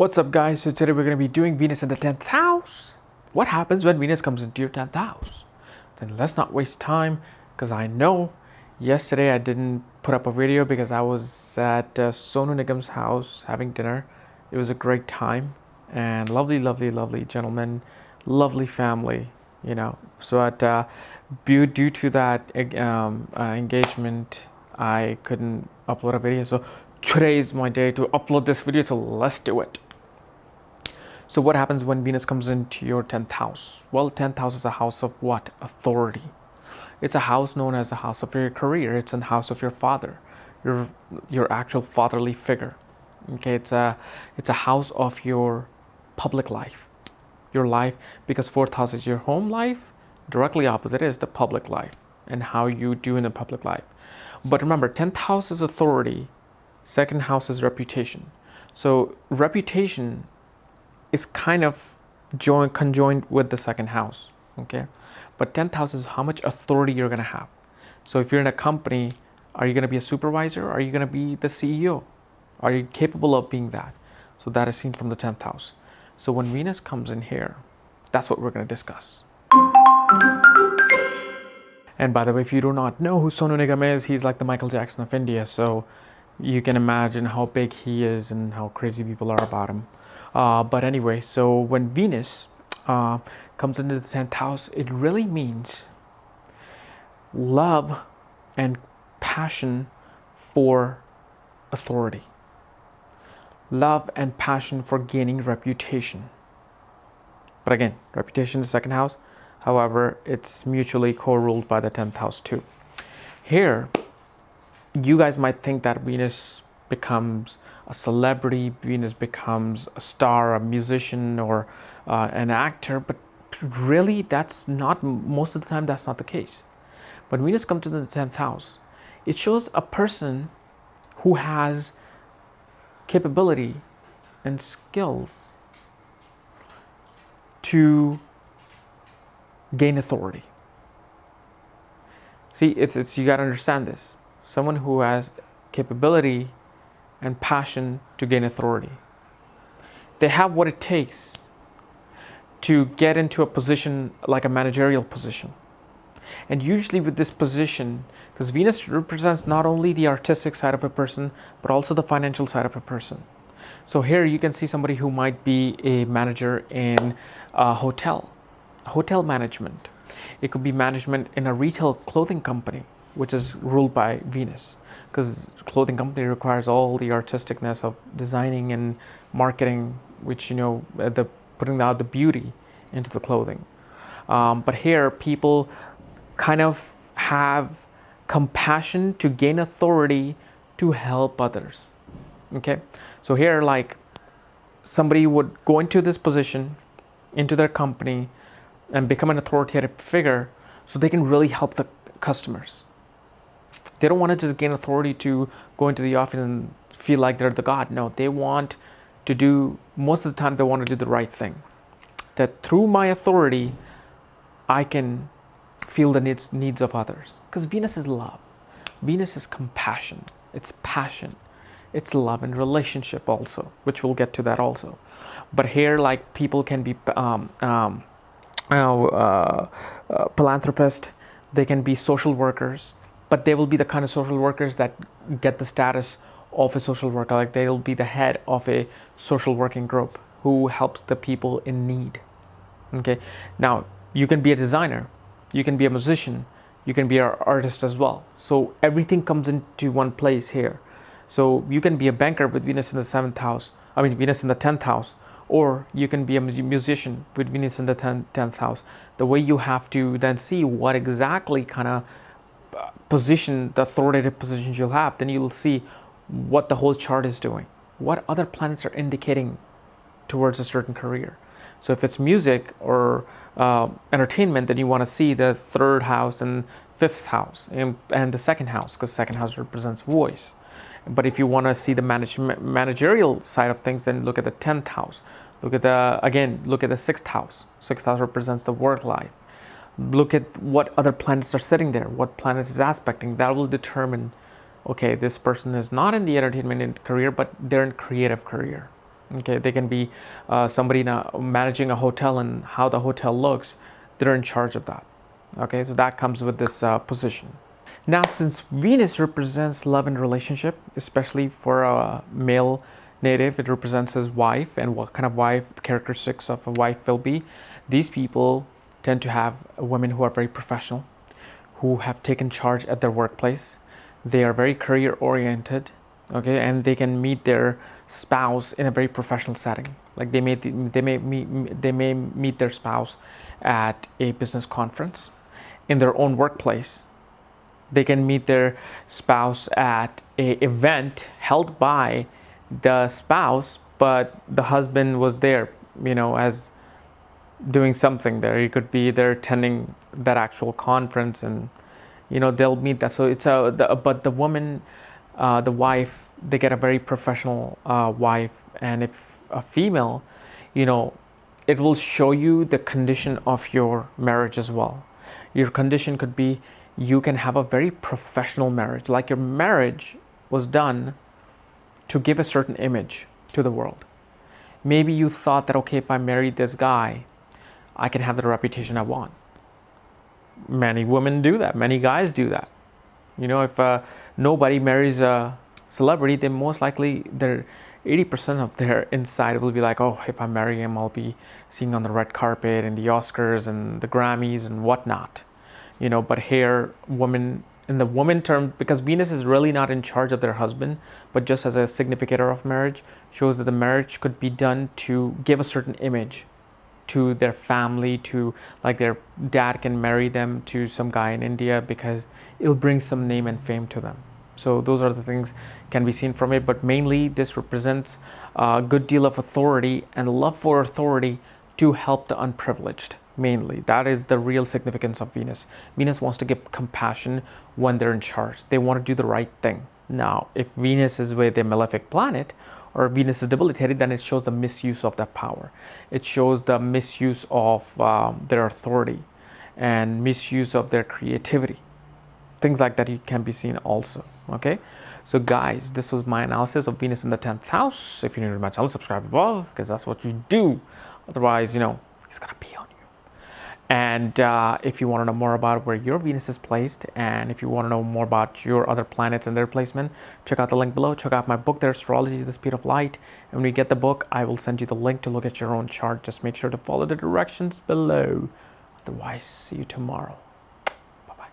What's up, guys? So today we're going to be doing Venus in the 10th house. What happens when Venus comes into your 10th house? Then let's not waste time, because I know yesterday I didn't put up a video because I was at Sonu Nigam's house having dinner. It was a great time and lovely gentlemen, lovely family, So due to that engagement, I couldn't upload a video. So today is my day to upload this video, so let's do it. So what happens when Venus comes into your 10th house? Well, 10th house is a house of what? Authority. It's a house known as the house of your career. It's a house of your father, your actual fatherly figure. Okay, it's a house of your public life, your life, because 4th house is your home life. Directly opposite is the public life and how you do in the public life. But remember, 10th house is authority. 2nd house is reputation. So reputation is kind of conjoined with the 2nd house, okay? But 10th house is how much authority you're gonna have. So if you're in a company, are you gonna be a supervisor? Are you gonna be the CEO? Are you capable of being that? So that is seen from the 10th house. So when Venus comes in here, that's what we're gonna discuss. And by the way, if you do not know who Sonu Nigam is, he's like the Michael Jackson of India. So you can imagine how big he is and how crazy people are about him. But anyway, so when Venus comes into the 10th house, it really means love and passion for authority. Love and passion for gaining reputation. But again, reputation is 2nd house. However, it's mutually co-ruled by the 10th house too. Here, you guys might think that Venus becomes a celebrity, Venus becomes a star, a musician, or an actor, but really that's not, most of the time that's not the case. When Venus comes into the 10th house, it shows a person who has capability and skills to gain authority. See, it's you got to understand this. Someone who has capability and passion to gain authority. They have what it takes to get into a position like a managerial position. And usually with this position, because Venus represents not only the artistic side of a person, but also the financial side of a person. So here you can see somebody who might be a manager in a hotel management. It could be management in a retail clothing company, which is ruled by Venus, because clothing company requires all the artisticness of designing and marketing, which the putting out the beauty into the clothing. But here people kind of have compassion to gain authority to help others. Okay, so here, like, somebody would go into this position, into their company, and become an authoritative figure so they can really help the customers. They don't want to just gain authority to go into the office and feel like they're the god. No, they want to do, most of the time they want to do the right thing. That through my authority, I can feel the needs of others. Because Venus is love. Venus is compassion. It's passion. It's love and relationship also, which we'll get to that also. But here, like, people can be philanthropists. They can be social workers. But they will be the kind of social workers that get the status of a social worker. Like, they will be the head of a social working group who helps the people in need. Okay. Now, you can be a designer. You can be a musician. You can be an artist as well. So everything comes into one place here. So you can be a banker with Venus in the 7th house. Venus in the 10th house. Or you can be a musician with Venus in the 10th house. The way you have to then see what exactly kind of position, the authoritative positions you'll have, then you'll see what the whole chart is doing, what other planets are indicating towards a certain career. So if it's music or entertainment, then you want to see the 3rd house and 5th house and the 2nd house, because 2nd house represents voice. But if you want to see the managerial side of things, then look at the 10th house. Look at the 6th house. 6th house represents the work life. Look at what other planets are sitting there, what planets is aspecting. That will determine, okay, this person is not in the entertainment career, but they're in creative career. Okay, they can be somebody managing a hotel, and how the hotel looks, they're in charge of that. Okay, so that comes with this position. Now, since Venus represents love and relationship, especially for a male native, it represents his wife and what kind of wife, characteristics of a wife will be. These people tend to have women who are very professional, who have taken charge at their workplace. They are very career oriented, okay, and they can meet their spouse in a very professional setting. Like they may meet their spouse at a business conference, in their own workplace. They can meet their spouse at a event held by the spouse, but the husband was there, as doing something there. He could be there attending that actual conference, and they'll meet that. So it's but the woman, the wife, they get a very professional wife, and if a female, it will show you the condition of your marriage as well. Your condition could be, you can have a very professional marriage, like your marriage was done to give a certain image to the world. Maybe you thought that, okay, if I married this guy, I can have the reputation I want. Many women do that. Many guys do that. If nobody marries a celebrity, then most likely they're 80% of their inside will be like, oh, if I marry him, I'll be seeing on the red carpet and the Oscars and the Grammys and whatnot. But here, women, in the woman term, because Venus is really not in charge of their husband, but just as a significator of marriage, shows that the marriage could be done to give a certain image to their family, to like their dad can marry them to some guy in India because it'll bring some name and fame to them. So those are the things can be seen from it, but mainly this represents a good deal of authority and love for authority to help the unprivileged. Mainly, that is the real significance of Venus. Venus wants to give compassion when they're in charge. They want to do the right thing. Now, if Venus is with a malefic planet, or Venus is debilitated, then it shows the misuse of that power. It shows the misuse of their authority and misuse of their creativity. Things like that can be seen also. Okay, so guys, this was my analysis of Venus in the 10th house. If you're new to my channel, subscribe above, because that's what you do. Otherwise, it's gonna be on you. And if you want to know more about where your Venus is placed, and if you want to know more about your other planets and their placement, check out the link below. Check out my book there, Astrology, the Speed of Light. And when you get the book, I will send you the link to look at your own chart. Just make sure to follow the directions below. Otherwise, see you tomorrow. Bye-bye.